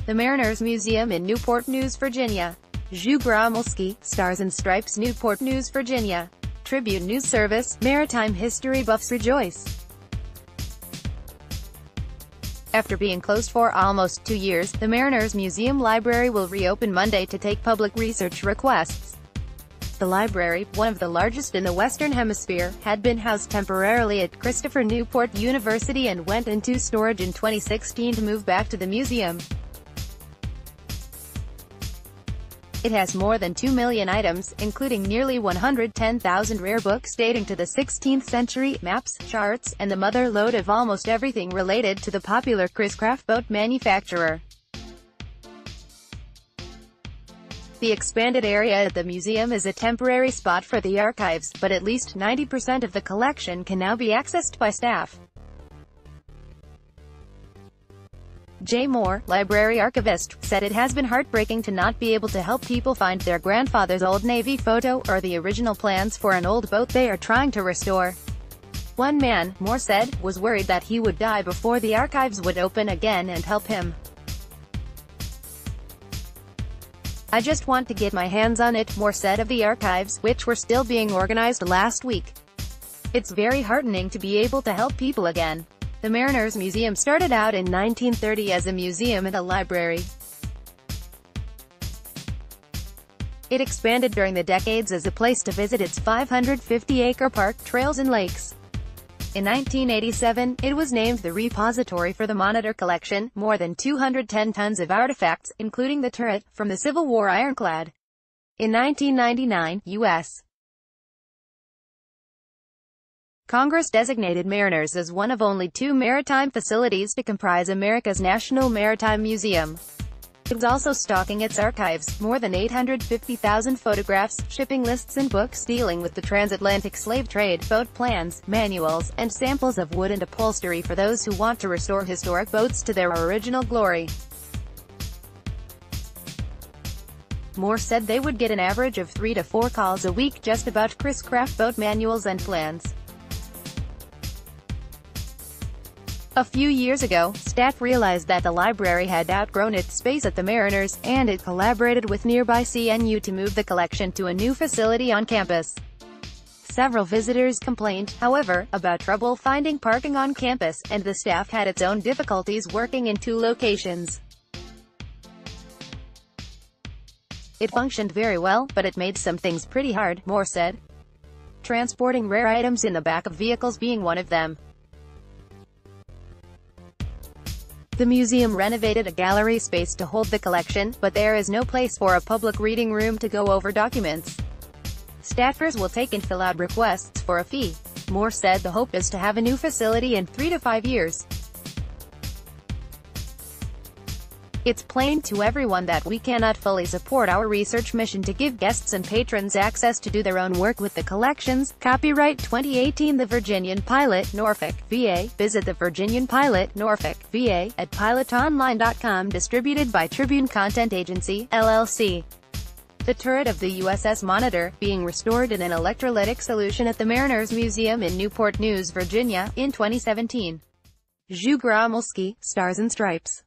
The Mariners Museum in Newport News, Virginia. GROMELSKI, stars in Stripes Newport News, Virginia. Tribune News Service, Maritime history buffs rejoice. After being closed for almost 2 years, the Mariners Museum Library will reopen Monday to take public research requests. The library, one of the largest in the Western Hemisphere, had been housed temporarily at Christopher Newport University and went into storage in 2016 to move back to the museum. It has more than 2 million items, including nearly 110,000 rare books dating to the 16th century, maps, charts, and the mother lode of almost everything related to the popular Chris-Craft boat manufacturer. The expanded area at the museum is a temporary spot for the archives, but at least 90% of the collection can now be accessed by staff. Jay Moore, library archivist, said it has been heartbreaking to not be able to help people find their grandfather's old Navy photo, or the original plans for an old boat they are trying to restore. One man, Moore said, was worried that he would die before the archives would open again and help him. "I just want to get my hands on it," Moore said of the archives, which were still being organized last week. "It's very heartening to be able to help people again." The Mariners Museum started out in 1930 as a museum and a library. It expanded during the decades as a place to visit its 550-acre park, trails and lakes. In 1987, it was named the repository for the Monitor Collection, more than 210 tons of artifacts, including the turret, from the Civil War ironclad. In 1999, U.S. Congress designated Mariners as one of only 2 maritime facilities to comprise America's National Maritime Museum. It was also stocking its archives, more than 850,000 photographs, shipping lists and books dealing with the transatlantic slave trade, boat plans, manuals, and samples of wood and upholstery for those who want to restore historic boats to their original glory. Moore said they would get an average of 3 to 4 calls a week just about Chris-Craft boat manuals and plans. A few years ago, staff realized that the library had outgrown its space at the Mariners, and it collaborated with nearby CNU to move the collection to a new facility on campus. Several visitors complained, however, about trouble finding parking on campus, and the staff had its own difficulties working in 2 locations. "It functioned very well, but it made some things pretty hard," Moore said. Transporting rare items in the back of vehicles being one of them. The museum renovated a gallery space to hold the collection, but there is no place for a public reading room to go over documents. Staffers will take and fill out requests for a fee. Moore said the hope is to have a new facility in 3 to 5 years. "It's plain to everyone that we cannot fully support our research mission to give guests and patrons access to do their own work with the collections." Copyright 2018 The Virginian Pilot, Norfolk, VA. Visit the Virginian Pilot, Norfolk, VA, at pilotonline.com. Distributed by Tribune Content Agency, LLC. The turret of the USS Monitor, being restored in an electrolytic solution at the Mariners Museum in Newport News, Virginia, in 2017. GROMELSKI, stars in Stripes.